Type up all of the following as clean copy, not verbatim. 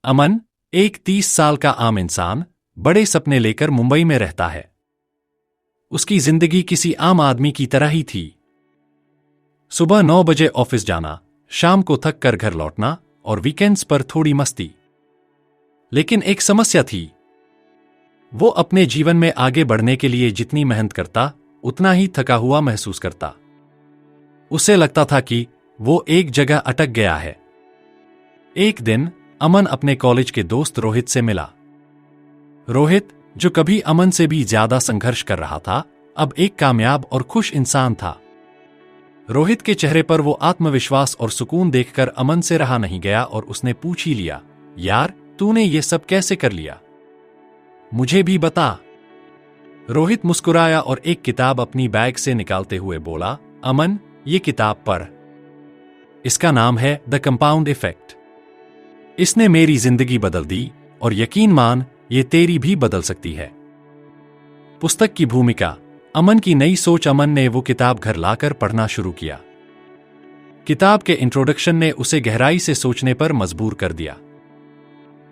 अमन, एक 30 साल का आम इंसान, बड़े सपने लेकर मुंबई में रहता है। उसकी जिंदगी किसी आम आदमी की तरह ही थी। सुबह 9 बजे ऑफिस जाना, शाम को थक कर घर लौटना और वीकेंड्स पर थोड़ी मस्ती। लेकिन एक समस्या थी। वो अपने जीवन में आगे बढ़ने के लिए जितनी मेहनत करता, उतना ही थका हुआ महसूस करता। उसे लगता था कि वो एक जगह अटक गया है। एक दिन अमन अपने कॉलेज के दोस्त रोहित से मिला। रोहित, जो कभी अमन से भी ज्यादा संघर्ष कर रहा था, अब एक कामयाब और खुश इंसान था। रोहित के चेहरे पर वो आत्मविश्वास और सुकून देखकर अमन से रहा नहीं गया और उसने पूछ ही लिया, यार, तूने ये सब कैसे कर लिया? मुझे भी बता। रोहित मुस्कुराया और एक किताब अपनी बैग से निकालते हुए बोला, अमन, ये किताब पढ़। इसका नाम है द कंपाउंड इफेक्ट। इसने मेरी जिंदगी बदल दी और यकीन मान, ये तेरी भी बदल सकती है। पुस्तक की भूमिका, अमन की नई सोच। अमन ने वो किताब घर लाकर पढ़ना शुरू किया। किताब के इंट्रोडक्शन ने उसे गहराई से सोचने पर मजबूर कर दिया।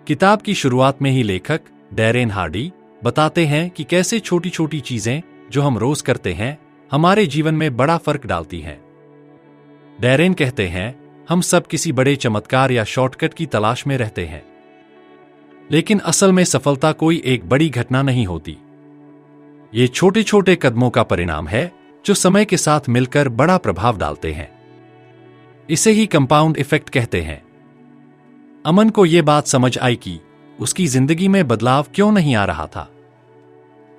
किताब की शुरुआत में ही लेखक डैरेन हार्डी बताते हैं कि कैसे छोटी छोटी चीजें जो हम रोज करते हैं, हमारे जीवन में बड़ा फर्क डालती हैं। डैरेन कहते हैं, हम सब किसी बड़े चमत्कार या शॉर्टकट की तलाश में रहते हैं, लेकिन असल में सफलता कोई एक बड़ी घटना नहीं होती। ये छोटे छोटे कदमों का परिणाम है जो समय के साथ मिलकर बड़ा प्रभाव डालते हैं। इसे ही कंपाउंड इफेक्ट कहते हैं। अमन को यह बात समझ आई कि उसकी जिंदगी में बदलाव क्यों नहीं आ रहा था।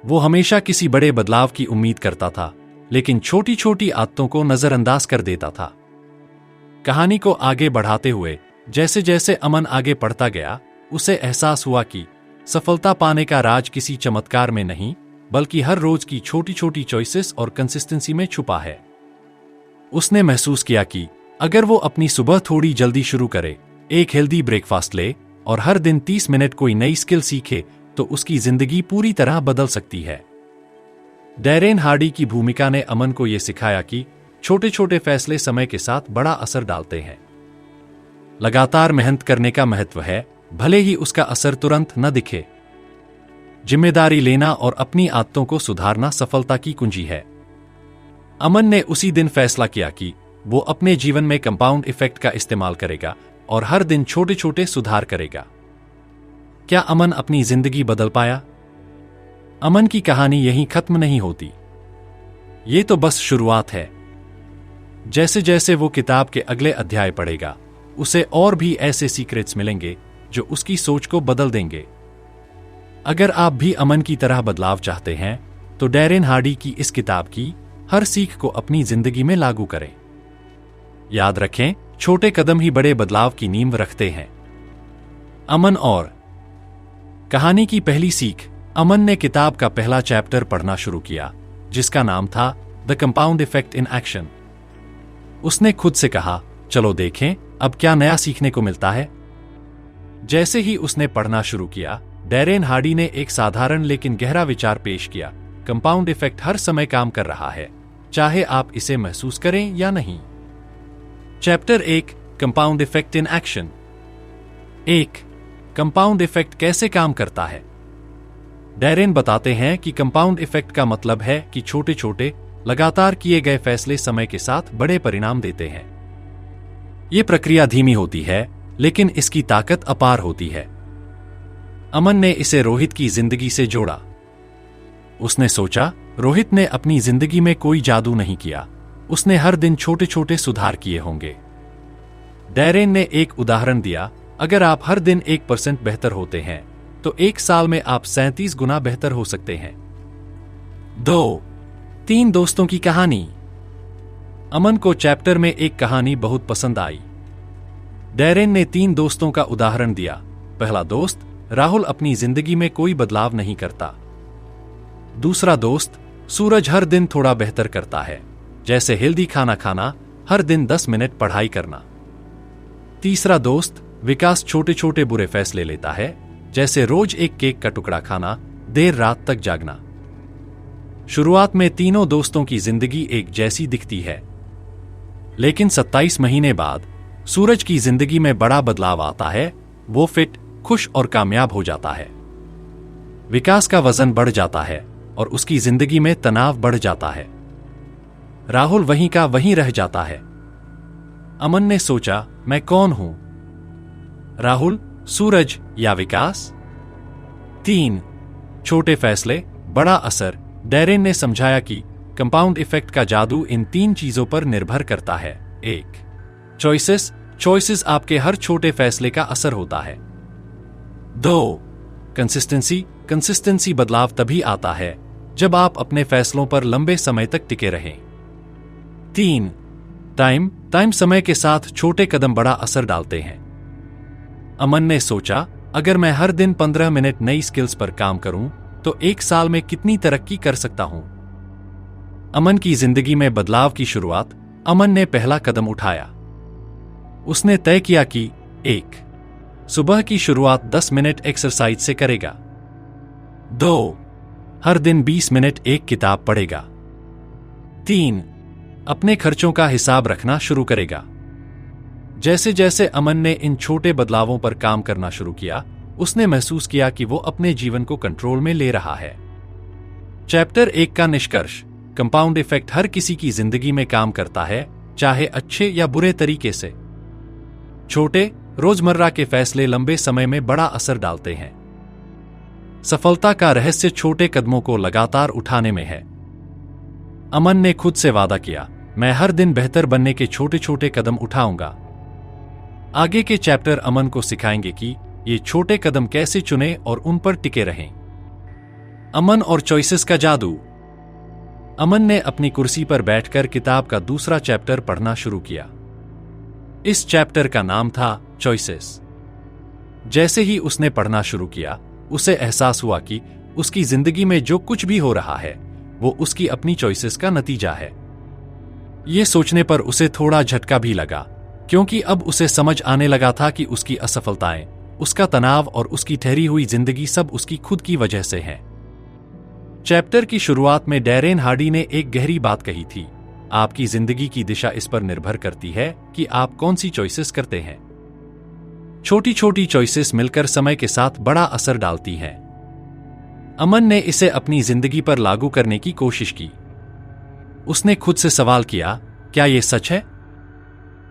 वो हमेशा किसी बड़े बदलाव की उम्मीद करता था, लेकिन छोटी छोटी आदतों को नजरअंदाज कर देता था। कहानी को आगे बढ़ाते हुए जैसे जैसे अमन आगे बढ़ता गया, उसे एहसास हुआ कि सफलता पाने का राज किसी चमत्कार में नहीं, बल्कि हर रोज की छोटी छोटी चॉइसेस और कंसिस्टेंसी में छुपा है। उसने महसूस किया कि अगर वो अपनी सुबह थोड़ी जल्दी शुरू करे, एक हेल्दी ब्रेकफास्ट ले और हर दिन 30 मिनट कोई नई स्किल सीखे, तो उसकी जिंदगी पूरी तरह बदल सकती है। डैरेन हार्डी की भूमिका ने अमन को यह सिखाया कि छोटे छोटे फैसले समय के साथ बड़ा असर डालते हैं। लगातार मेहनत करने का महत्व है, भले ही उसका असर तुरंत न दिखे। जिम्मेदारी लेना और अपनी आदतों को सुधारना सफलता की कुंजी है। अमन ने उसी दिन फैसला किया कि वो अपने जीवन में कंपाउंड इफेक्ट का इस्तेमाल करेगा और हर दिन छोटे छोटे सुधार करेगा। क्या अमन अपनी जिंदगी बदल पाया? अमन की कहानी यहीं खत्म नहीं होती। ये तो बस शुरुआत है। जैसे जैसे वो किताब के अगले अध्याय पढ़ेगा, उसे और भी ऐसे सीक्रेट्स मिलेंगे जो उसकी सोच को बदल देंगे। अगर आप भी अमन की तरह बदलाव चाहते हैं, तो डैरेन हार्डी की इस किताब की हर सीख को अपनी जिंदगी में लागू करें। याद रखें, छोटे कदम ही बड़े बदलाव की नींव रखते हैं। अमन और कहानी की पहली सीख। अमन ने किताब का पहला चैप्टर पढ़ना शुरू किया, जिसका नाम था the compound effect in action. उसने खुद से कहा, चलो देखें अब क्या नया सीखने को मिलता है। जैसे ही उसने पढ़ना शुरू किया, डैरेन हार्डी ने एक साधारण लेकिन गहरा विचार पेश किया। कंपाउंड इफेक्ट हर समय काम कर रहा है, चाहे आप इसे महसूस करें या नहीं। Chapter 1, compound effect in action. 1. Compound effect कैसे काम करता है? डैरेन बताते हैं कि कंपाउंड इफेक्ट का मतलब है कि छोटे छोटे लगातार किए गए फैसले समय के साथ बड़े परिणाम देते हैं। यह प्रक्रिया धीमी होती है, लेकिन इसकी ताकत अपार होती है। अमन ने इसे रोहित की जिंदगी से जोड़ा। उसने सोचा, रोहित ने अपनी जिंदगी में कोई जादू नहीं किया, उसने हर दिन छोटे छोटे सुधार किए होंगे। डैरेन ने एक उदाहरण दिया, अगर आप हर दिन 1% बेहतर होते हैं, तो एक साल में आप 37 गुना बेहतर हो सकते हैं। 2. 3 दोस्तों की कहानी। अमन को चैप्टर में एक कहानी बहुत पसंद आई। डैरेन ने 3 दोस्तों का उदाहरण दिया। पहला दोस्त, राहुल अपनी जिंदगी में कोई बदलाव नहीं करता। दूसरा दोस्त, सूरज हर दिन थोड़ा बेहतर करता है, जैसे हेल्दी खाना खाना, हर दिन 10 मिनट पढ़ाई करना। तीसरा दोस्त, विकास छोटे छोटे बुरे फैसले लेता है, जैसे रोज एक केक का टुकड़ा खाना, देर रात तक जागना। शुरुआत में तीनों दोस्तों की जिंदगी एक जैसी दिखती है, लेकिन 27 महीने बाद सूरज की जिंदगी में बड़ा बदलाव आता है। वो फिट, खुश और कामयाब हो जाता है। विकास का वजन बढ़ जाता है और उसकी जिंदगी में तनाव बढ़ जाता है। राहुल वहीं का वहीं रह जाता है। अमन ने सोचा, मैं कौन हूं? राहुल, सूरज या विकास? 3 छोटे फैसले, बड़ा असर। डैरेन ने समझाया कि कंपाउंड इफेक्ट का जादू इन 3 चीजों पर निर्भर करता है। 1 चॉइसेस आपके हर छोटे फैसले का असर होता है। 2 कंसिस्टेंसी बदलाव तभी आता है जब आप अपने फैसलों पर लंबे समय तक टिके रहें। 3 टाइम समय के साथ छोटे कदम बड़ा असर डालते हैं। अमन ने सोचा, अगर मैं हर दिन 15 मिनट नई स्किल्स पर काम करूं तो 1 साल में कितनी तरक्की कर सकता हूं। अमन की जिंदगी में बदलाव की शुरुआत। अमन ने पहला कदम उठाया। उसने तय किया कि 1 सुबह की शुरुआत 10 मिनट एक्सरसाइज से करेगा। 2 हर दिन 20 मिनट एक किताब पढ़ेगा। 3 अपने खर्चों का हिसाब रखना शुरू करेगा। जैसे जैसे अमन ने इन छोटे बदलावों पर काम करना शुरू किया, उसने महसूस किया कि वो अपने जीवन को कंट्रोल में ले रहा है। चैप्टर 1 का निष्कर्ष। कंपाउंड इफेक्ट हर किसी की जिंदगी में काम करता है, चाहे अच्छे या बुरे तरीके से। छोटे, रोजमर्रा के फैसले लंबे समय में बड़ा असर डालते हैं। सफलता का रहस्य छोटे कदमों को लगातार उठाने में है। अमन ने खुद से वादा किया, मैं हर दिन बेहतर बनने के छोटे छोटे कदम उठाऊंगा। आगे के चैप्टर अमन को सिखाएंगे कि ये छोटे कदम कैसे चुने और उन पर टिके रहें। अमन और चॉइसेस का जादू। अमन ने अपनी कुर्सी पर बैठकर किताब का दूसरा चैप्टर पढ़ना शुरू किया। इस चैप्टर का नाम था चॉइसेस। जैसे ही उसने पढ़ना शुरू किया, उसे एहसास हुआ कि उसकी जिंदगी में जो कुछ भी हो रहा है वो उसकी अपनी चॉइसेस का नतीजा है। ये सोचने पर उसे थोड़ा झटका भी लगा, क्योंकि अब उसे समझ आने लगा था कि उसकी असफलताएं, उसका तनाव और उसकी ठहरी हुई जिंदगी सब उसकी खुद की वजह से हैं। चैप्टर की शुरुआत में डैरेन हार्डी ने एक गहरी बात कही थी, आपकी जिंदगी की दिशा इस पर निर्भर करती है कि आप कौन सी चॉइसेस करते हैं। छोटी छोटी चॉइसेस मिलकर समय के साथ बड़ा असर डालती हैं। अमन ने इसे अपनी जिंदगी पर लागू करने की कोशिश की। उसने खुद से सवाल किया, क्या यह सच है?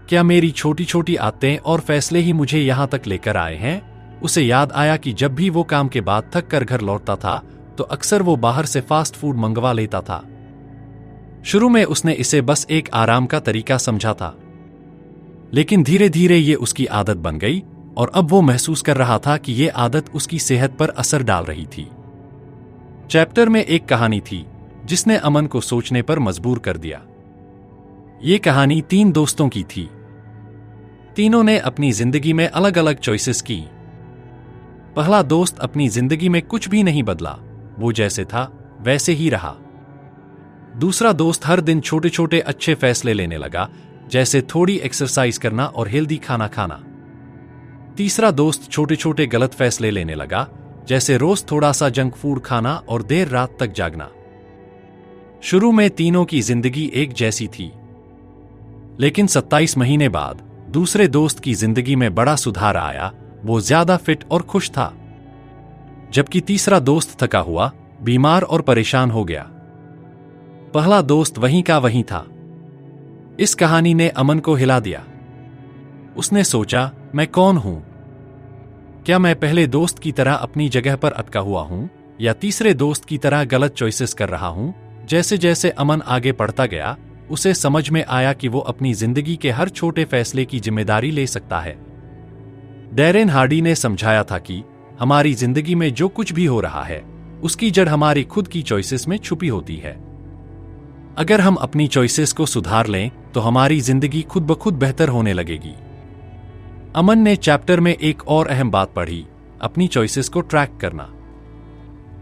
क्या मेरी छोटी छोटी आदतें और फैसले ही मुझे यहां तक लेकर आए हैं? उसे याद आया कि जब भी वो काम के बाद थक कर घर लौटता था तो अक्सर वो बाहर से फास्ट फूड मंगवा लेता था। शुरू में उसने इसे बस एक आराम का तरीका समझा था, लेकिन धीरे धीरे ये उसकी आदत बन गई और अब वो महसूस कर रहा था कि ये आदत उसकी सेहत पर असर डाल रही थी। चैप्टर में एक कहानी थी जिसने अमन को सोचने पर मजबूर कर दिया। ये कहानी 3 दोस्तों की थी। तीनों ने अपनी जिंदगी में अलग अलग चॉइसेस की। पहला दोस्त अपनी जिंदगी में कुछ भी नहीं बदला, वो जैसे था वैसे ही रहा। दूसरा दोस्त हर दिन छोटे छोटे अच्छे फैसले लेने लगा, जैसे थोड़ी एक्सरसाइज करना और हेल्दी खाना खाना। तीसरा दोस्त छोटे छोटे गलत फैसले लेने लगा, जैसे रोज थोड़ा सा जंक फूड खाना और देर रात तक जागना। शुरू में तीनों की जिंदगी एक जैसी थी, लेकिन 27 महीने बाद दूसरे दोस्त की जिंदगी में बड़ा सुधार आया। वो ज्यादा फिट और खुश था, जबकि तीसरा दोस्त थका हुआ, बीमार और परेशान हो गया। पहला दोस्त वहीं का वहीं था। इस कहानी ने अमन को हिला दिया। उसने सोचा, मैं कौन हूं? क्या मैं पहले दोस्त की तरह अपनी जगह पर अटका हुआ हूं या तीसरे दोस्त की तरह गलत चॉइसेस कर रहा हूं? जैसे जैसे अमन आगे बढ़ता गया, उसे समझ में आया कि वो अपनी जिंदगी के हर छोटे फैसले की जिम्मेदारी ले सकता है। डैरेन हार्डी ने समझाया था कि हमारी जिंदगी में जो कुछ भी हो रहा है उसकी जड़ हमारी खुद की चॉइसेस में छुपी होती है। अगर हम अपनी चॉइसेस को सुधार लें तो हमारी जिंदगी खुद ब खुद बेहतर होने लगेगी। अमन ने चैप्टर में एक और अहम बात पढ़ी, अपनी चॉइसेस को ट्रैक करना।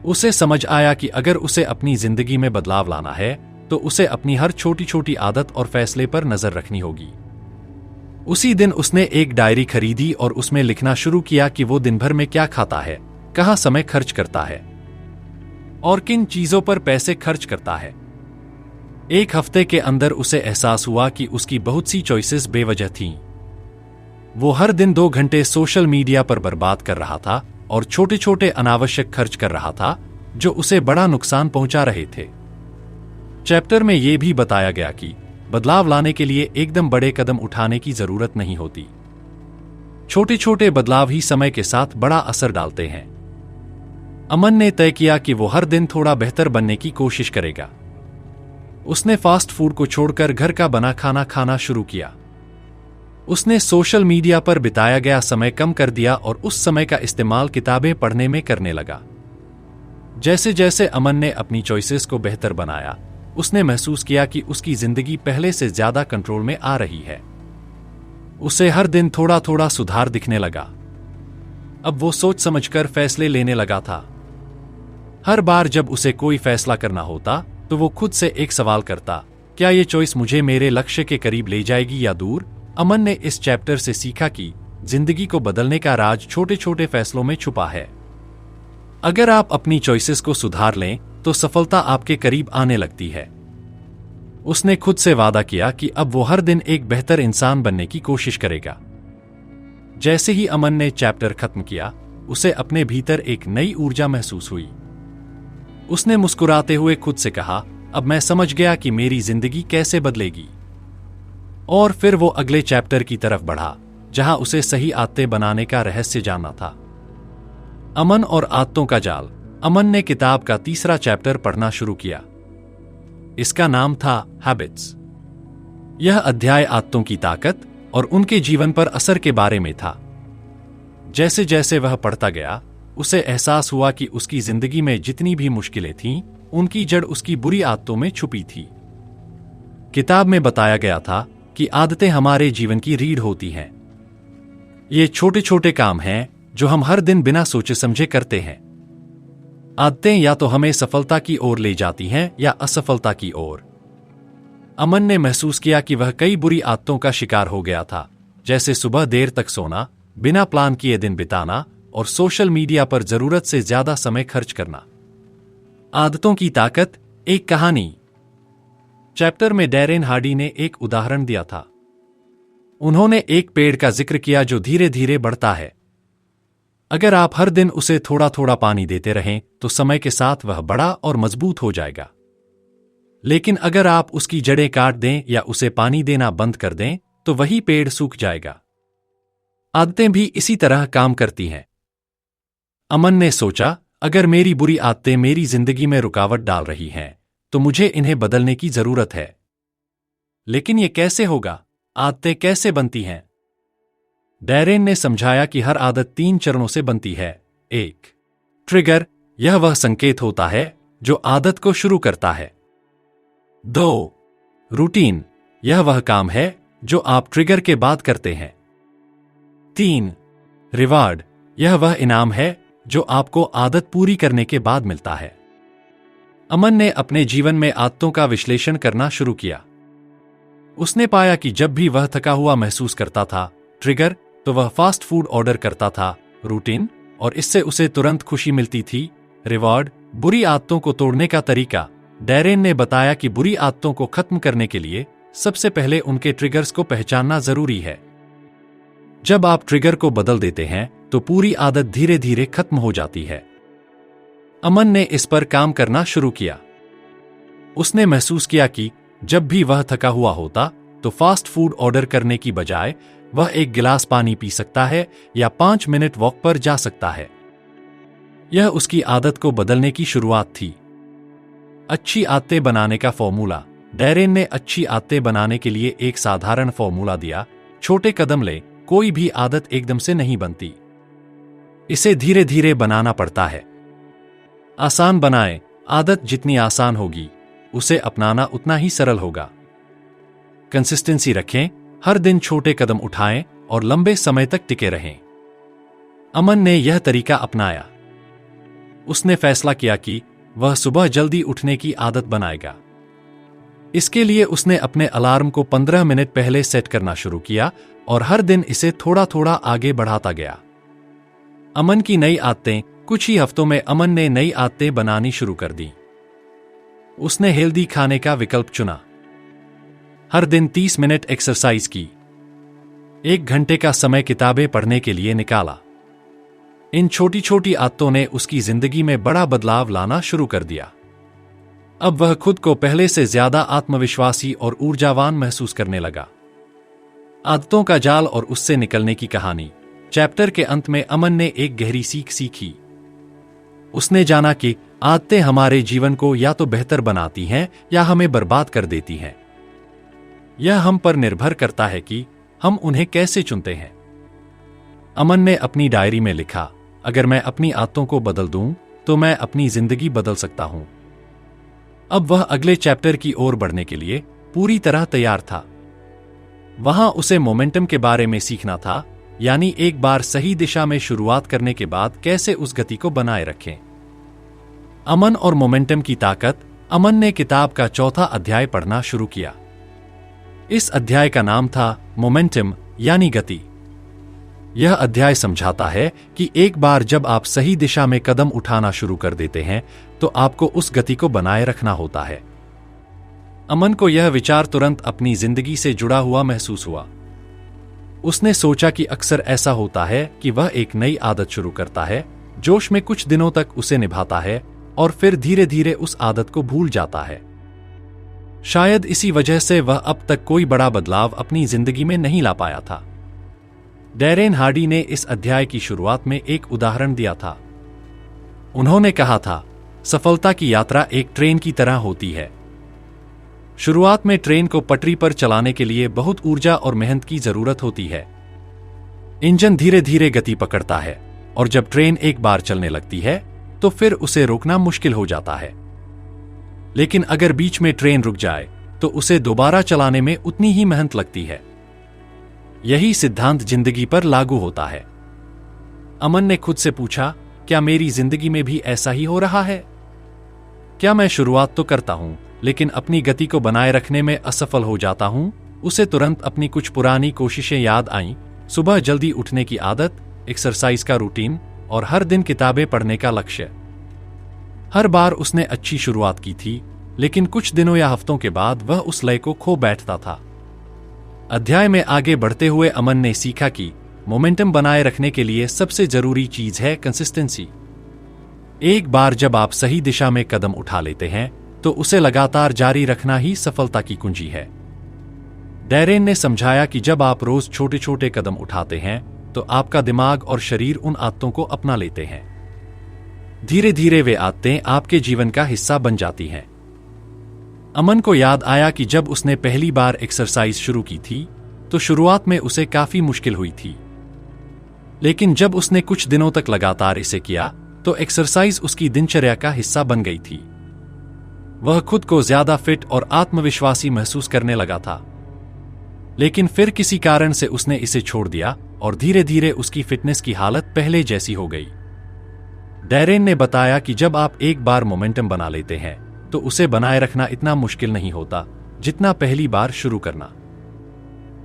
उसे समझ आया कि अगर उसे अपनी जिंदगी में बदलाव लाना है तो उसे अपनी हर छोटी छोटी आदत और फैसले पर नजर रखनी होगी। उसी दिन उसने एक डायरी खरीदी और उसमें लिखना शुरू किया कि वो दिन भर में क्या खाता है, कहां समय खर्च करता है और किन चीजों पर पैसे खर्च करता है। एक हफ्ते के अंदर उसे एहसास हुआ कि उसकी बहुत सी चॉइसेस बेवजह थीं। वो हर दिन 2 घंटे सोशल मीडिया पर बर्बाद कर रहा था और छोटे छोटे अनावश्यक खर्च कर रहा था जो उसे बड़ा नुकसान पहुंचा रहे थे। चैप्टर में यह भी बताया गया कि बदलाव लाने के लिए एकदम बड़े कदम उठाने की जरूरत नहीं होती। छोटे छोटे बदलाव ही समय के साथ बड़ा असर डालते हैं। अमन ने तय किया कि वो हर दिन थोड़ा बेहतर बनने की कोशिश करेगा। उसने फास्ट फूड को छोड़कर घर का बना खाना खाना शुरू किया। उसने सोशल मीडिया पर बिताया गया समय कम कर दिया और उस समय का इस्तेमाल किताबें पढ़ने में करने लगा। जैसे जैसे अमन ने अपनी चॉइसेस को बेहतर बनाया, उसने महसूस किया कि उसकी जिंदगी पहले से ज्यादा कंट्रोल में आ रही है। उसे हर दिन थोड़ा थोड़ा सुधार दिखने लगा। अब वो सोच समझकर फैसले लेने लगा था। हर बार जब उसे कोई फैसला करना होता तो वो खुद से एक सवाल करता, क्या ये चॉइस मुझे मेरे लक्ष्य के करीब ले जाएगी या दूर? अमन ने इस चैप्टर से सीखा कि जिंदगी को बदलने का राज छोटे छोटे फैसलों में छुपा है। अगर आप अपनी चॉइसेस को सुधार लें तो सफलता आपके करीब आने लगती है। उसने खुद से वादा किया कि अब वो हर दिन एक बेहतर इंसान बनने की कोशिश करेगा। जैसे ही अमन ने चैप्टर खत्म किया, उसे अपने भीतर एक नई ऊर्जा महसूस हुई। उसने मुस्कुराते हुए खुद से कहा, अब मैं समझ गया कि मेरी जिंदगी कैसे बदलेगी। और फिर वो अगले चैप्टर की तरफ बढ़ा, जहां उसे सही आदतें बनाने का रहस्य जानना था। अमन और आदतों का जाल। अमन ने किताब का 3रा चैप्टर पढ़ना शुरू किया। इसका नाम था हैबिट्स। यह अध्याय आदतों की ताकत और उनके जीवन पर असर के बारे में था। जैसे जैसे वह पढ़ता गया, उसे एहसास हुआ कि उसकी जिंदगी में जितनी भी मुश्किलें थीं, उनकी जड़ उसकी बुरी आदतों में छुपी थी। किताब में बताया गया था कि आदतें हमारे जीवन की रीढ़ होती हैं। ये छोटे छोटे काम हैं जो हम हर दिन बिना सोचे समझे करते हैं। आदतें या तो हमें सफलता की ओर ले जाती हैं या असफलता की ओर। अमन ने महसूस किया कि वह कई बुरी आदतों का शिकार हो गया था, जैसे सुबह देर तक सोना, बिना प्लान किए दिन बिताना और सोशल मीडिया पर जरूरत से ज्यादा समय खर्च करना। आदतों की ताकत, एक कहानी। चैप्टर में डैरेन हार्डी ने एक उदाहरण दिया था। उन्होंने एक पेड़ का जिक्र किया जो धीरे धीरे बढ़ता है। अगर आप हर दिन उसे थोड़ा थोड़ा पानी देते रहें तो समय के साथ वह बड़ा और मजबूत हो जाएगा। लेकिन अगर आप उसकी जड़ें काट दें या उसे पानी देना बंद कर दें तो वही पेड़ सूख जाएगा। आदतें भी इसी तरह काम करती हैं। अमन ने सोचा, अगर मेरी बुरी आदतें मेरी जिंदगी में रुकावट डाल रही हैं तो मुझे इन्हें बदलने की जरूरत है। लेकिन यह कैसे होगा? आदतें कैसे बनती हैं? डैरेन ने समझाया कि हर आदत 3 चरणों से बनती है। 1. ट्रिगर, यह वह संकेत होता है जो आदत को शुरू करता है। 2. रूटीन, यह वह काम है जो आप ट्रिगर के बाद करते हैं। 3. रिवार्ड, यह वह इनाम है जो आपको आदत पूरी करने के बाद मिलता है। अमन ने अपने जीवन में आदतों का विश्लेषण करना शुरू किया। उसने पाया कि जब भी वह थका हुआ महसूस करता था, ट्रिगर, तो वह फास्ट फूड ऑर्डर करता था। रूटीन, और इससे उसे तुरंत खुशी मिलती थी। रिवॉर्ड, बुरी आदतों को तोड़ने का तरीका। डैरेन ने बताया कि बुरी आदतों को खत्म करने के लिए सबसे पहले उनके ट्रिगर्स को पहचानना जरूरी है। जब आप ट्रिगर को बदल देते हैं तो पूरी आदत धीरे धीरे खत्म हो जाती है। अमन ने इस पर काम करना शुरू किया। उसने महसूस किया कि जब भी वह थका हुआ होता तो फास्ट फूड ऑर्डर करने की बजाय वह एक गिलास पानी पी सकता है या 5 मिनट वॉक पर जा सकता है। यह उसकी आदत को बदलने की शुरुआत थी। अच्छी आदतें बनाने का फॉर्मूला। डैरेन ने अच्छी आदतें बनाने के लिए एक साधारण फॉर्मूला दिया। छोटे कदम लें, कोई भी आदत एकदम से नहीं बनती। इसे धीरे धीरे बनाना पड़ता है। आसान बनाएं, आदत जितनी आसान होगी उसे अपनाना उतना ही सरल होगा। कंसिस्टेंसी रखें, हर दिन छोटे कदम उठाएं और लंबे समय तक टिके रहें। अमन ने यह तरीका अपनाया। उसने फैसला किया कि वह सुबह जल्दी उठने की आदत बनाएगा। इसके लिए उसने अपने अलार्म को 15 मिनट पहले सेट करना शुरू किया और हर दिन इसे थोड़ा थोड़ा आगे बढ़ाता गया। अमन की नई आदतें। कुछ ही हफ्तों में अमन ने नई आदतें बनानी शुरू कर दी। उसने हेल्दी खाने का विकल्प चुना। हर दिन 30 मिनट एक्सरसाइज की। 1 घंटे का समय किताबें पढ़ने के लिए निकाला। इन छोटी छोटी आदतों ने उसकी जिंदगी में बड़ा बदलाव लाना शुरू कर दिया। अब वह खुद को पहले से ज्यादा आत्मविश्वासी और ऊर्जावान महसूस करने लगा। आदतों का जाल और उससे निकलने की कहानी। चैप्टर के अंत में अमन ने एक गहरी सीख सीखी। उसने जाना कि आदतें हमारे जीवन को या तो बेहतर बनाती हैं या हमें बर्बाद कर देती हैं। यह हम पर निर्भर करता है कि हम उन्हें कैसे चुनते हैं। अमन ने अपनी डायरी में लिखा, अगर मैं अपनी आदतों को बदल दूं तो मैं अपनी जिंदगी बदल सकता हूं। अब वह अगले चैप्टर की ओर बढ़ने के लिए पूरी तरह तैयार था। वहां उसे मोमेंटम के बारे में सीखना था, यानी एक बार सही दिशा में शुरुआत करने के बाद कैसे उस गति को बनाए रखें। अमन और मोमेंटम की ताकत। अमन ने किताब का 4था अध्याय पढ़ना शुरू किया। इस अध्याय का नाम था मोमेंटम, यानी गति। यह अध्याय समझाता है कि एक बार जब आप सही दिशा में कदम उठाना शुरू कर देते हैं तो आपको उस गति को बनाए रखना होता है। अमन को यह विचार तुरंत अपनी जिंदगी से जुड़ा हुआ महसूस हुआ। उसने सोचा कि अक्सर ऐसा होता है कि वह एक नई आदत शुरू करता है, जोश में कुछ दिनों तक उसे निभाता है और फिर धीरे धीरे उस आदत को भूल जाता है। शायद इसी वजह से वह अब तक कोई बड़ा बदलाव अपनी जिंदगी में नहीं ला पाया था। डैरेन हार्डी ने इस अध्याय की शुरुआत में एक उदाहरण दिया था। उन्होंने कहा था, सफलता की यात्रा एक ट्रेन की तरह होती है। शुरुआत में ट्रेन को पटरी पर चलाने के लिए बहुत ऊर्जा और मेहनत की जरूरत होती है। इंजन धीरे धीरे गति पकड़ता है और जब ट्रेन एक बार चलने लगती है तो फिर उसे रोकना मुश्किल हो जाता है। लेकिन अगर बीच में ट्रेन रुक जाए तो उसे दोबारा चलाने में उतनी ही मेहनत लगती है। यही सिद्धांत जिंदगी पर लागू होता है। अमन ने खुद से पूछा, क्या मेरी जिंदगी में भी ऐसा ही हो रहा है? क्या मैं शुरुआत तो करता हूं लेकिन अपनी गति को बनाए रखने में असफल हो जाता हूं? उसे तुरंत अपनी कुछ पुरानी कोशिशें याद आईं। सुबह जल्दी उठने की आदत, एक्सरसाइज का रूटीन और हर दिन किताबें पढ़ने का लक्ष्य। हर बार उसने अच्छी शुरुआत की थी, लेकिन कुछ दिनों या हफ्तों के बाद वह उस लय को खो बैठता था। अध्याय में आगे बढ़ते हुए अमन ने सीखा कि मोमेंटम बनाए रखने के लिए सबसे जरूरी चीज है कंसिस्टेंसी। एक बार जब आप सही दिशा में कदम उठा लेते हैं तो उसे लगातार जारी रखना ही सफलता की कुंजी है। डैरेन ने समझाया कि जब आप रोज छोटे छोटे कदम उठाते हैं तो आपका दिमाग और शरीर उन आदतों को अपना लेते हैं। धीरे धीरे वे आदतें आपके जीवन का हिस्सा बन जाती हैं। अमन को याद आया कि जब उसने पहली बार एक्सरसाइज शुरू की थी तो शुरुआत में उसे काफी मुश्किल हुई थी, लेकिन जब उसने कुछ दिनों तक लगातार इसे किया तो एक्सरसाइज उसकी दिनचर्या का हिस्सा बन गई थी। वह खुद को ज्यादा फिट और आत्मविश्वासी महसूस करने लगा था। लेकिन फिर किसी कारण से उसने इसे छोड़ दिया और धीरे धीरे उसकी फिटनेस की हालत पहले जैसी हो गई। डैरेन ने बताया कि जब आप एक बार मोमेंटम बना लेते हैं तो उसे बनाए रखना इतना मुश्किल नहीं होता जितना पहली बार शुरू करना।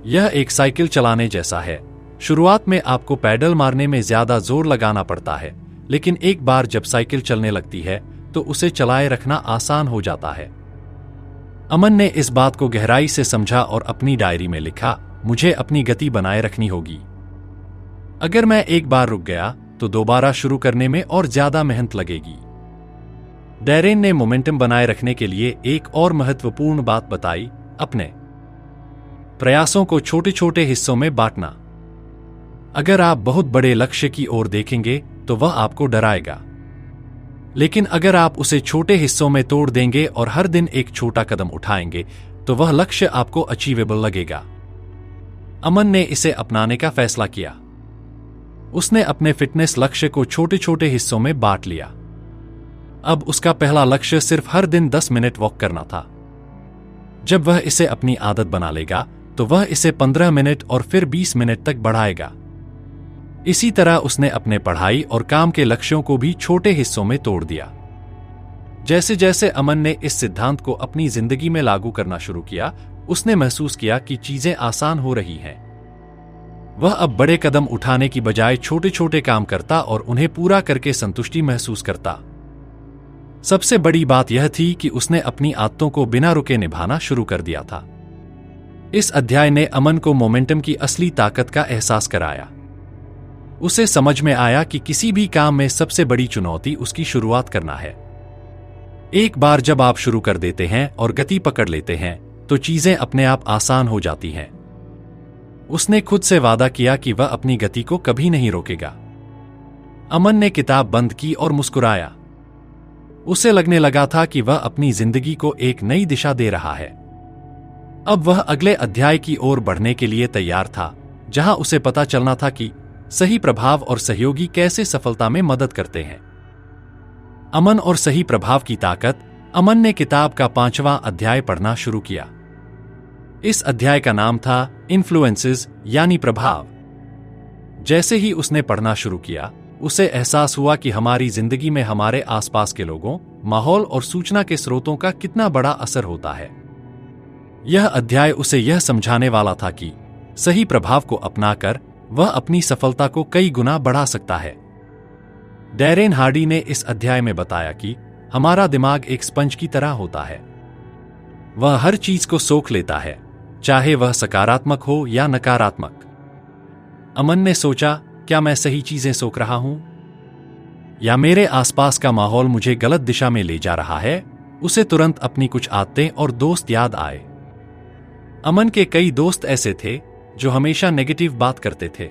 यह एक साइकिल चलाने जैसा है। शुरुआत में आपको पैडल मारने में ज्यादा जोर लगाना पड़ता है, लेकिन एक बार जब साइकिल चलने लगती है तो उसे चलाए रखना आसान हो जाता है। अमन ने इस बात को गहराई से समझा और अपनी डायरी में लिखा, मुझे अपनी गति बनाए रखनी होगी। अगर मैं एक बार रुक गया तो दोबारा शुरू करने में और ज्यादा मेहनत लगेगी। डैरेन ने मोमेंटम बनाए रखने के लिए एक और महत्वपूर्ण बात बताई, अपने प्रयासों को छोटे छोटे हिस्सों में बांटना। अगर आप बहुत बड़े लक्ष्य की ओर देखेंगे तो वह आपको डराएगा, लेकिन अगर आप उसे छोटे हिस्सों में तोड़ देंगे और हर दिन एक छोटा कदम उठाएंगे तो वह लक्ष्य आपको अचीवेबल लगेगा। अमन ने इसे अपनाने का फैसला किया। उसने अपने फिटनेस लक्ष्य को छोटे छोटे हिस्सों में बांट लिया। अब उसका पहला लक्ष्य सिर्फ हर दिन 10 मिनट वॉक करना था। जब वह इसे अपनी आदत बना लेगा तो वह इसे 15 मिनट और फिर 20 मिनट तक बढ़ाएगा। इसी तरह उसने अपने पढ़ाई और काम के लक्ष्यों को भी छोटे हिस्सों में तोड़ दिया। जैसे जैसे अमन ने इस सिद्धांत को अपनी जिंदगी में लागू करना शुरू किया, उसने महसूस किया कि चीजें आसान हो रही हैं। वह अब बड़े कदम उठाने की बजाय छोटे छोटे काम करता और उन्हें पूरा करके संतुष्टि महसूस करता। सबसे बड़ी बात यह थी कि उसने अपनी आदतों को बिना रुके निभाना शुरू कर दिया था। इस अध्याय ने अमन को मोमेंटम की असली ताकत का एहसास कराया। उसे समझ में आया कि किसी भी काम में सबसे बड़ी चुनौती उसकी शुरुआत करना है। एक बार जब आप शुरू कर देते हैं और गति पकड़ लेते हैं तो चीजें अपने आप आसान हो जाती हैं। उसने खुद से वादा किया कि वह अपनी गति को कभी नहीं रोकेगा। अमन ने किताब बंद की और मुस्कुराया। उसे लगने लगा था कि वह अपनी जिंदगी को एक नई दिशा दे रहा है। अब वह अगले अध्याय की ओर बढ़ने के लिए तैयार था, जहां उसे पता चलना था कि सही प्रभाव और सहयोगी कैसे सफलता में मदद करते हैं। अमन और सही प्रभाव की ताकत। अमन ने किताब का 5वां अध्याय पढ़ना शुरू किया। इस अध्याय का नाम था इन्फ्लुएंसेस, यानी प्रभाव। जैसे ही उसने पढ़ना शुरू किया, उसे एहसास हुआ कि हमारी जिंदगी में हमारे आसपास के लोगों, माहौल और सूचना के स्रोतों का कितना बड़ा असर होता है। यह अध्याय उसे यह समझाने वाला था कि सही प्रभाव को अपनाकर वह अपनी सफलता को कई गुना बढ़ा सकता है। डैरेन हार्डी ने इस अध्याय में बताया कि हमारा दिमाग एक स्पंज की तरह होता है। वह हर चीज को सोख लेता है, चाहे वह सकारात्मक हो या नकारात्मक। अमन ने सोचा, क्या मैं सही चीजें सोख रहा हूं? या मेरे आसपास का माहौल मुझे गलत दिशा में ले जा रहा है? उसे तुरंत अपनी कुछ आदतें और दोस्त याद आए। अमन के कई दोस्त ऐसे थे जो हमेशा नेगेटिव बात करते थे।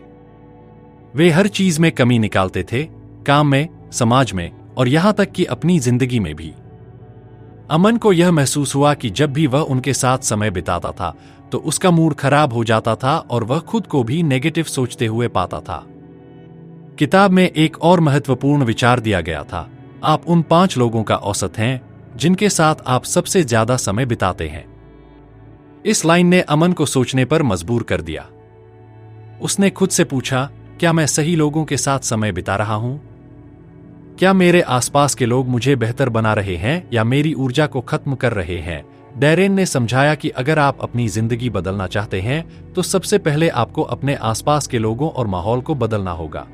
वे हर चीज में कमी निकालते थे, काम में, समाज में और यहां तक कि अपनी जिंदगी में भी। अमन को यह महसूस हुआ कि जब भी वह उनके साथ समय बिताता था तो उसका मूड खराब हो जाता था और वह खुद को भी नेगेटिव सोचते हुए पाता था। किताब में एक और महत्वपूर्ण विचार दिया गया था। आप उन 5 लोगों का औसत हैं जिनके साथ आप सबसे ज्यादा समय बिताते हैं। इस लाइन ने अमन को सोचने पर मजबूर कर दिया। उसने खुद से पूछा, क्या मैं सही लोगों के साथ समय बिता रहा हूं? क्या मेरे आसपास के लोग मुझे बेहतर बना रहे हैं या मेरी ऊर्जा को खत्म कर रहे हैं? डैरेन ने समझाया कि अगर आप अपनी जिंदगी बदलना चाहते हैं तो सबसे पहले आपको अपने आसपास के लोगों और माहौल को बदलना होगा।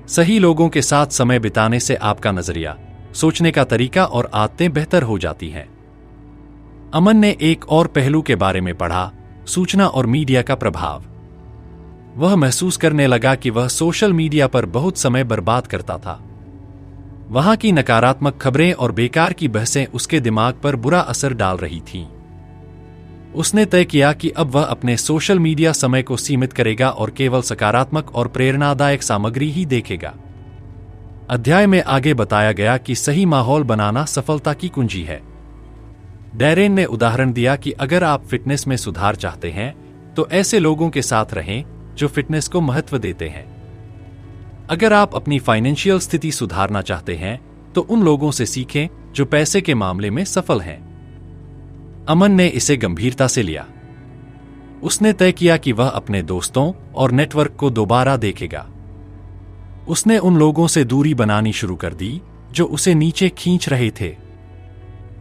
सही लोगों के साथ समय बिताने से आपका नजरिया, सोचने का तरीका और आदतें बेहतर हो जाती हैं। अमन ने एक और पहलू के बारे में पढ़ा, सूचना और मीडिया का प्रभाव। वह महसूस करने लगा कि वह सोशल मीडिया पर बहुत समय बर्बाद करता था। वहां की नकारात्मक खबरें और बेकार की बहसें उसके दिमाग पर बुरा असर डाल रही थीं। उसने तय किया कि अब वह अपने सोशल मीडिया समय को सीमित करेगा और केवल सकारात्मक और प्रेरणादायक सामग्री ही देखेगा। अध्याय में आगे बताया गया कि सही माहौल बनाना सफलता की कुंजी है। डैरेन ने उदाहरण दिया कि अगर आप फिटनेस में सुधार चाहते हैं तो ऐसे लोगों के साथ रहें जो फिटनेस को महत्व देते हैं। अगर आप अपनी फाइनेंशियल स्थिति सुधारना चाहते हैं तो उन लोगों से सीखें जो पैसे के मामले में सफल हैं। अमन ने इसे गंभीरता से लिया। उसने तय किया कि वह अपने दोस्तों और नेटवर्क को दोबारा देखेगा। उसने उन लोगों से दूरी बनानी शुरू कर दी जो उसे नीचे खींच रहे थे।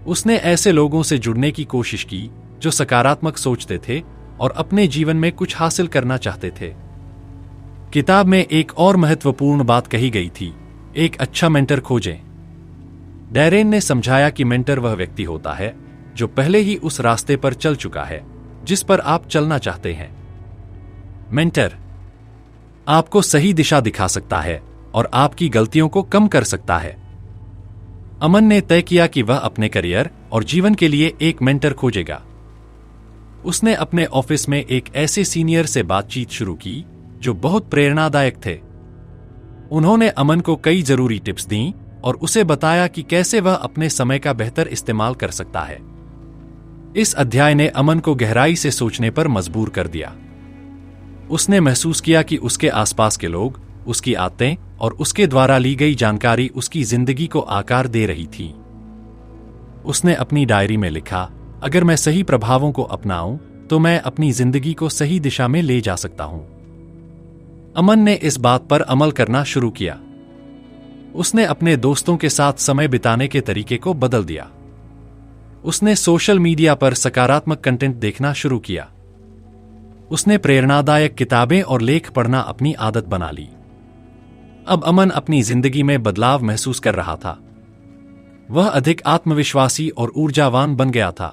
उसने ऐसे लोगों से जुड़ने की कोशिश की जो सकारात्मक सोचते थे और अपने जीवन में कुछ हासिल करना चाहते थे। किताब में एक और महत्वपूर्ण बात कही गई थी, एक अच्छा मेंटर खोजें। डैरेन ने समझाया कि मेंटर वह व्यक्ति होता है जो पहले ही उस रास्ते पर चल चुका है जिस पर आप चलना चाहते हैं। मेंटर आपको सही दिशा दिखा सकता है और आपकी गलतियों को कम कर सकता है। अमन ने तय किया कि वह अपने करियर और जीवन के लिए एक मेंटर खोजेगा। उसने अपने ऑफिस में एक ऐसे सीनियर से बातचीत शुरू की जो बहुत प्रेरणादायक थे। उन्होंने अमन को कई जरूरी टिप्स दी और उसे बताया कि कैसे वह अपने समय का बेहतर इस्तेमाल कर सकता है। इस अध्याय ने अमन को गहराई से सोचने पर मजबूर कर दिया। उसने महसूस किया कि उसके आसपास के लोग, उसकी आदतें और उसके द्वारा ली गई जानकारी उसकी जिंदगी को आकार दे रही थी। उसने अपनी डायरी में लिखा, अगर मैं सही प्रभावों को अपनाऊं तो मैं अपनी जिंदगी को सही दिशा में ले जा सकता हूं। अमन ने इस बात पर अमल करना शुरू किया। उसने अपने दोस्तों के साथ समय बिताने के तरीके को बदल दिया। उसने सोशल मीडिया पर सकारात्मक कंटेंट देखना शुरू किया। उसने प्रेरणादायक किताबें और लेख पढ़ना अपनी आदत बना ली। अब अमन अपनी जिंदगी में बदलाव महसूस कर रहा था। वह अधिक आत्मविश्वासी और ऊर्जावान बन गया था।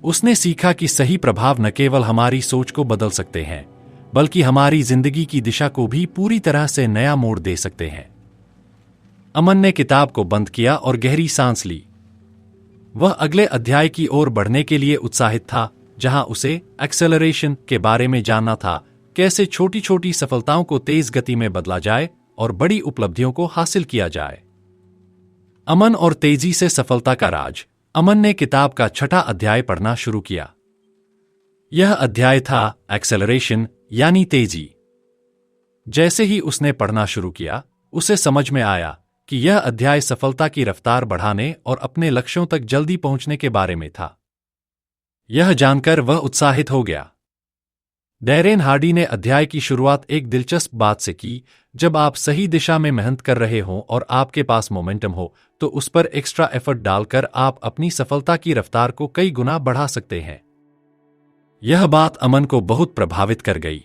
उसने सीखा कि सही प्रभाव न केवल हमारी सोच को बदल सकते हैं, बल्कि हमारी जिंदगी की दिशा को भी पूरी तरह से नया मोड़ दे सकते हैं। अमन ने किताब को बंद किया और गहरी सांस ली। वह अगले अध्याय की ओर बढ़ने के लिए उत्साहित था, जहां उसे एक्सेलरेशन के बारे में जानना था, कैसे छोटी छोटी सफलताओं को तेज गति में बदला जाए और बड़ी उपलब्धियों को हासिल किया जाए। अमन और तेजी से सफलता का राज। अमन ने किताब का 6वां अध्याय पढ़ना शुरू किया। यह अध्याय था एक्सेलरेशन यानी तेजी। जैसे ही उसने पढ़ना शुरू किया, उसे समझ में आया कि यह अध्याय सफलता की रफ्तार बढ़ाने और अपने लक्ष्यों तक जल्दी पहुंचने के बारे में था। यह जानकर वह उत्साहित हो गया। डैरेन हार्डी ने अध्याय की शुरुआत एक दिलचस्प बात से की। जब आप सही दिशा में मेहनत कर रहे हों और आपके पास मोमेंटम हो, तो उस पर एक्स्ट्रा एफर्ट डालकर आप अपनी सफलता की रफ्तार को कई गुना बढ़ा सकते हैं। यह बात अमन को बहुत प्रभावित कर गई।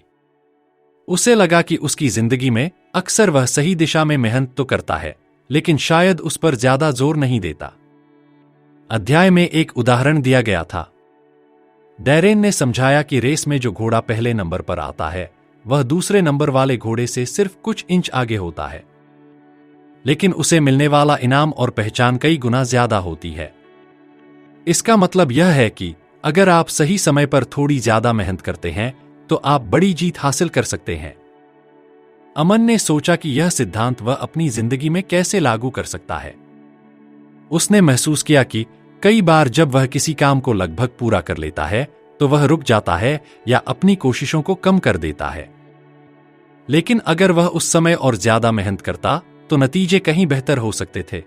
उसे लगा कि उसकी जिंदगी में अक्सर वह सही दिशा में मेहनत तो करता है, लेकिन शायद उस पर ज्यादा जोर नहीं देता। अध्याय में एक उदाहरण दिया गया था। डैरेन ने समझाया कि रेस में जो घोड़ा पहले नंबर पर आता है, वह दूसरे नंबर वाले घोड़े से सिर्फ कुछ इंच आगे होता है, लेकिन उसे मिलने वाला इनाम और पहचान कई गुना ज्यादा होती है। इसका मतलब यह है कि अगर आप सही समय पर थोड़ी ज्यादा मेहनत करते हैं, तो आप बड़ी जीत हासिल कर सकते हैं। अमन ने सोचा कि यह सिद्धांत वह अपनी जिंदगी में कैसे लागू कर सकता है। उसने महसूस किया कि कई बार जब वह किसी काम को लगभग पूरा कर लेता है, तो वह रुक जाता है या अपनी कोशिशों को कम कर देता है। लेकिन अगर वह उस समय और ज्यादा मेहनत करता, तो नतीजे कहीं बेहतर हो सकते थे।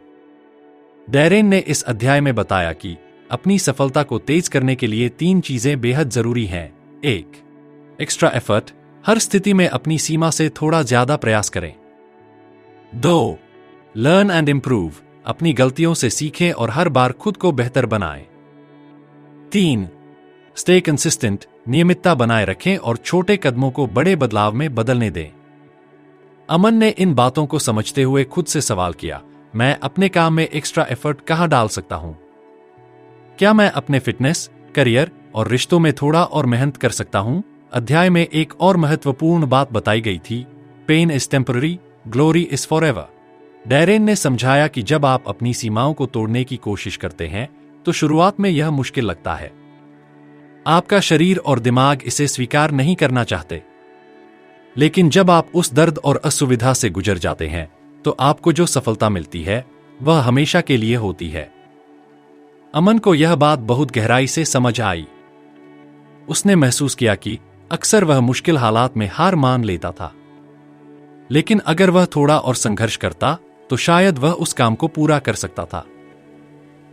डैरेन ने इस अध्याय में बताया कि अपनी सफलता को तेज करने के लिए 3 चीजें बेहद जरूरी हैं। 1. एक्स्ट्रा एफर्ट, हर स्थिति में अपनी सीमा से थोड़ा ज्यादा प्रयास करें। 2. लर्न एंड इम्प्रूव, अपनी गलतियों से सीखें और हर बार खुद को बेहतर बनाएं। 3. स्टे कंसिस्टेंट, नियमितता बनाए रखें और छोटे कदमों को बड़े बदलाव में बदलने दें। अमन ने इन बातों को समझते हुए खुद से सवाल किया, मैं अपने काम में एक्स्ट्रा एफर्ट कहां डाल सकता हूं? क्या मैं अपने फिटनेस, करियर और रिश्तों में थोड़ा और मेहनत कर सकता हूं? अध्याय में एक और महत्वपूर्ण बात बताई गई थी, pain is temporary, glory is forever. Darren ने समझाया कि जब आप अपनी सीमाओं को तोड़ने की कोशिश करते हैं, तो शुरुआत में यह मुश्किल लगता है। आपका शरीर और दिमाग इसे स्वीकार नहीं करना चाहते। लेकिन जब आप उस दर्द और असुविधा से गुजर जाते हैं, तो आपको जो सफलता मिलती है, वह हमेशा के लिए होती है। अमन को यह बात बहुत गहराई से समझ आई। उसने महसूस किया कि अक्सर वह मुश्किल हालात में हार मान लेता था, लेकिन अगर वह थोड़ा और संघर्ष करता, तो शायद वह उस काम को पूरा कर सकता था।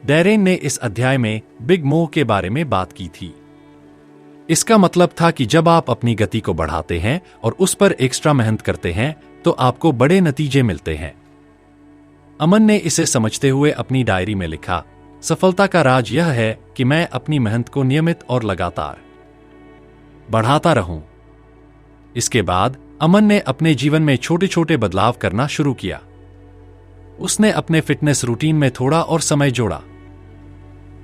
डैरेन ने इस अध्याय में बिग मोह के बारे में बात की थी। इसका मतलब था कि जब आप अपनी गति को बढ़ाते हैं और उस पर एक्स्ट्रा मेहनत करते हैं, तो आपको बड़े नतीजे मिलते हैं। अमन ने इसे समझते हुए अपनी डायरी में लिखा, सफलता का राज यह है कि मैं अपनी मेहनत को नियमित और लगातार बढ़ाता रहूं। इसके बाद अमन ने अपने जीवन में छोटे छोटे बदलाव करना शुरू किया। उसने अपने फिटनेस रूटीन में थोड़ा और समय जोड़ा।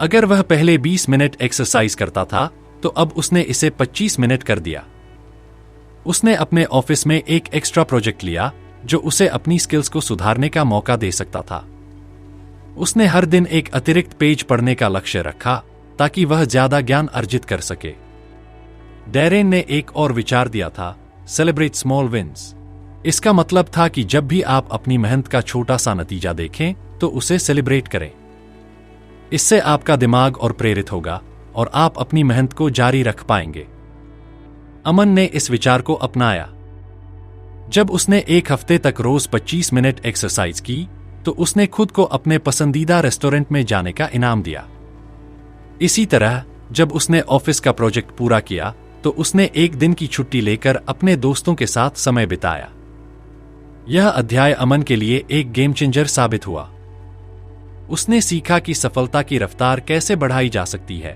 अगर वह पहले 20 मिनट एक्सरसाइज करता था, तो अब उसने इसे 25 मिनट कर दिया। उसने अपने ऑफिस में एक एक्स्ट्रा प्रोजेक्ट लिया, जो उसे अपनी स्किल्स को सुधारने का मौका दे सकता था। उसने हर दिन एक अतिरिक्त पेज पढ़ने का लक्ष्य रखा, ताकि वह ज्यादा ज्ञान अर्जित कर सके। डैरेन ने एक और विचार दिया था, सेलिब्रेट स्मॉल विन्स। इसका मतलब था कि जब भी आप अपनी मेहनत का छोटा सा नतीजा देखें, तो उसे सेलिब्रेट करें। इससे आपका दिमाग और प्रेरित होगा और आप अपनी मेहनत को जारी रख पाएंगे। अमन ने इस विचार को अपनाया। जब उसने एक हफ्ते तक रोज 25 मिनट एक्सरसाइज की, तो उसने खुद को अपने पसंदीदा रेस्टोरेंट में जाने का इनाम दिया। इसी तरह जब उसने ऑफिस का प्रोजेक्ट पूरा किया, तो उसने एक दिन की छुट्टी लेकर अपने दोस्तों के साथ समय बिताया। यह अध्याय अमन के लिए एक गेम चेंजर साबित हुआ। उसने सीखा कि सफलता की रफ्तार कैसे बढ़ाई जा सकती है।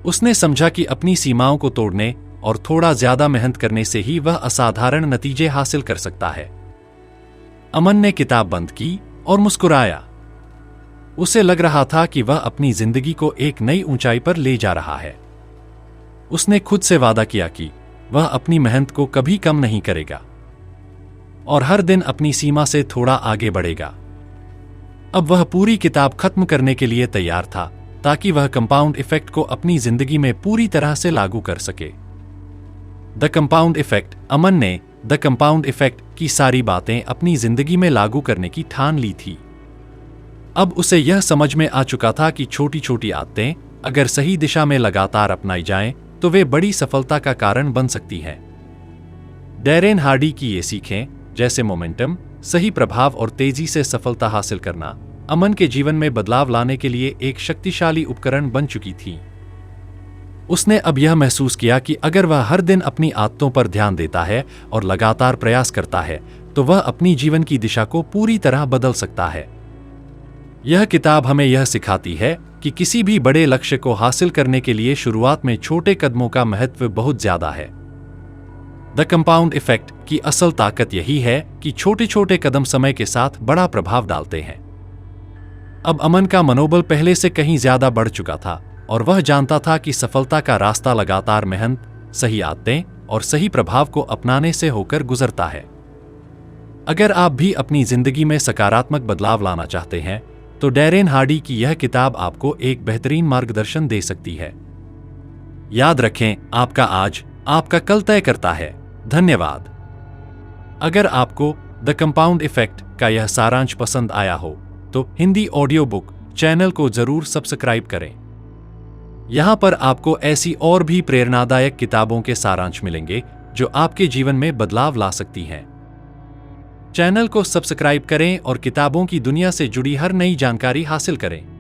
उसने समझा कि अपनी सीमाओं को तोड़ने और थोड़ा ज्यादा मेहनत करने से ही वह असाधारण नतीजे हासिल कर सकता है। अमन ने किताब बंद की और मुस्कुराया। उसे लग रहा था कि वह अपनी जिंदगी को एक नई ऊंचाई पर ले जा रहा है। उसने खुद से वादा किया कि वह अपनी मेहनत को कभी कम नहीं करेगा और हर दिन अपनी सीमा से थोड़ा आगे बढ़ेगा। अब वह पूरी किताब खत्म करने के लिए तैयार था ताकि वह कंपाउंड इफेक्ट को अपनी जिंदगी में पूरी तरह से लागू कर सके। The compound effect. अमन ने द कंपाउंड इफेक्ट की सारी बातें अपनी जिंदगी में लागू करने की ठान ली थी। अब उसे यह समझ में आ चुका था कि छोटी छोटी आदतें अगर सही दिशा में लगातार अपनाई जाएं, तो वे बड़ी सफलता का कारण बन सकती हैं। डैरेन हार्डी की ये सीखें, जैसे मोमेंटम, सही प्रभाव और तेजी से सफलता हासिल करना, अमन के जीवन में बदलाव लाने के लिए एक शक्तिशाली उपकरण बन चुकी थी। उसने अब यह महसूस किया कि अगर वह हर दिन अपनी आदतों पर ध्यान देता है और लगातार प्रयास करता है, तो वह अपनी जीवन की दिशा को पूरी तरह बदल सकता है। यह किताब हमें यह सिखाती है कि किसी भी बड़े लक्ष्य को हासिल करने के लिए शुरुआत में छोटे कदमों का महत्व बहुत ज्यादा है। द कंपाउंड इफेक्ट की असल ताकत यही है कि छोटे छोटे कदम समय के साथ बड़ा प्रभाव डालते हैं। अब अमन का मनोबल पहले से कहीं ज्यादा बढ़ चुका था और वह जानता था कि सफलता का रास्ता लगातार मेहनत, सही आदतें और सही प्रभाव को अपनाने से होकर गुजरता है। अगर आप भी अपनी जिंदगी में सकारात्मक बदलाव लाना चाहते हैं, तो डैरेन हार्डी की यह किताब आपको एक बेहतरीन मार्गदर्शन दे सकती है। याद रखें, आपका आज आपका कल तय करता है। धन्यवाद। अगर आपको द कंपाउंड इफेक्ट का यह सारांश पसंद आया हो, तो हिंदी ऑडियो बुक चैनल को जरूर सब्सक्राइब करें। यहां पर आपको ऐसी और भी प्रेरणादायक किताबों के सारांश मिलेंगे जो आपके जीवन में बदलाव ला सकती हैं। चैनल को सब्सक्राइब करें और किताबों की दुनिया से जुड़ी हर नई जानकारी हासिल करें।